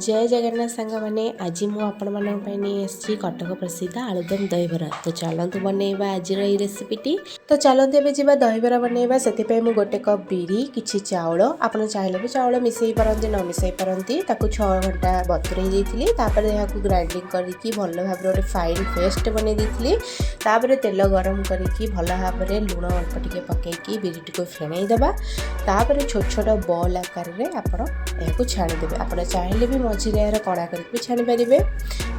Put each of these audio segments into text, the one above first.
जय जगन्नाथ सांग मैंने आज मुझे कटक प्रसिद्ध आलुदम दहीबरा। तो चलतु बनइबा आज रेसिपीटी। तो चलतु एबे जीवा दहीबरा बनइबा। से मुझे गोटे कप बिरी किछि चाउल आप चाहे भी चाउल मिसई पारती न मिसई पारती 6 घंटा बतुरई देइथिली। तापर याकू ग्राइंडिंग करके भल भाव गोटे फाइन पेस्ट बनै देइथिली। तापर तेल गरम करके भल भाव लुण अल्प टिके पकईकी बिरीटी को फेणई देबा। तापर छोट छोट बॉल आकार में आपण या छाणीदेवे। आप चाहे भी मझे यार कड़ा करके छाणी पारे।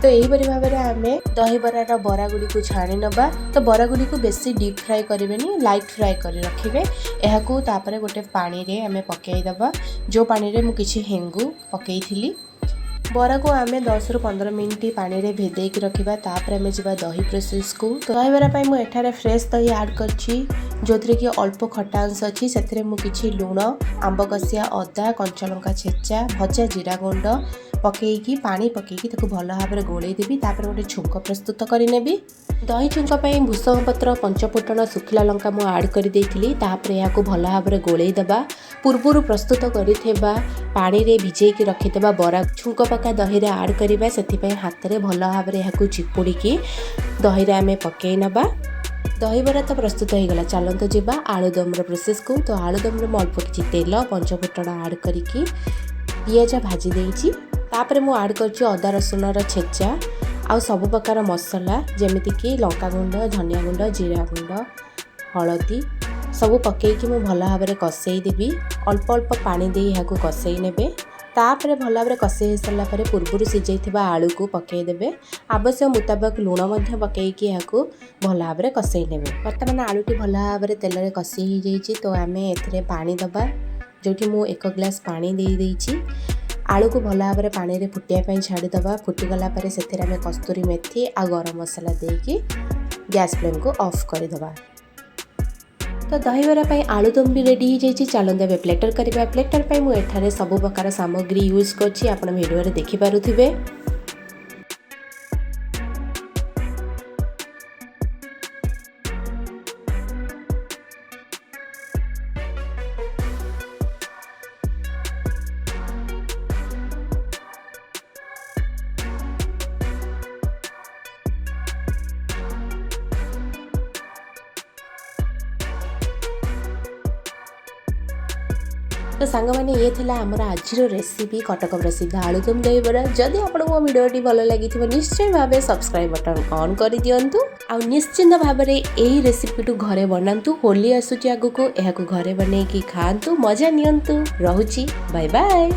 तो यहीपरि भाव में आम दहीबरार बरा गुड़ी को छाणी नवा। तो बरा गुड़ी को बेसी डीप फ्राए करेंगे, लाइट फ्राए कर रखिए। यह गोटे पानी रे आम पकईदबा। जो पानी रे मु किछि हेंगु पकई थी। बरा को आम 10 ରୁ 15 मिनिट पानी रे भेदेक रखा। तापर आम जा दही प्रोसेस को। तो दहीबरा मुझे फ्रेश दही ऐड करछि जो थी कि अल्प खटा अंश अच्छी से मुझे लुण आंब कसिया अदा कंचा लंका छेचा भजा जीरा गुंड पकईकी पानी पकईकी भल भाव में गोलई देवी। तापर गोटे छुंक प्रस्तुत करनेबी। दही छुंक भूसंग पत्र पंचफुटन सुखिला लंका मु ऐड कर देइथिली। तापर याकू भल भाव में गोलई देबा। पूर्वर प्रस्तुत करिथेबा पानी रे भिजेकी रखिथेबा बरा छुंक पका दही रे ऐड करिबा। सेथिपई हाथ रे भल भाव में याकू चिपुड़ीकी दही रे आमे पकई नबा। दहीबरा तो प्रस्तुत हो गला। चलते जीवा आलुदम प्रोसेस को। तो आलुदम में अल्प किसी तेल पंचफुटन ऐड करके पियाज भाजी देइछि। तापर मु ऐड करछि अदा रसुन छेचा आ सब प्रकार मसला जेमिति कि लंका गुंड धनिया गुंड जीरा गुंड हलदी सब पकईकी मु भल भाव में कषई देवी। अल्प अल्प पानी दे यहाँ कषई नेबे। तापर भल भाव में कषई सारा पर पूर्व सीझे आलू को पकईदे। आवश्यक मुताबिक लुण पकईकी यहाँ भल भाव में कषई ने। बर्तमान आलूटी भल भाव में तेल कषी हो जाइए। तो आम ए पानी दबा जो मु 1 ग्लास पानी दे देइछि। आलू को भल भाव में पानी रे फुटिया छाड़ीदबा। फुटिगला से कस्तूरी मेथी आ गरम मसला देकी गैस फ्लेम को ऑफ करदबा। तो दहीबरा आलुदम भी रेडी हो जाइए। चलते ए प्लेटर करवा। प्लेटर पर मुझे सब प्रकार सामग्री यूज करछि आपण वीडियो रे देखि पारुथिबे। तो सांग मैंने ये थिला हमर आज रेसिपी कटक प्रसिद्ध आलुदम दहीबरा। जदि आपको मो वीडियोटी भल लगी निश्चय भाव सब्सक्राइब बटन ऑन कर दिंतु। आ निश्चिंत भाव में यही रेसिपी टू घरे बनातु। होली आसुची आगु को घरे बनई की खातु मजा नियंतु। रहुची बाय बाय।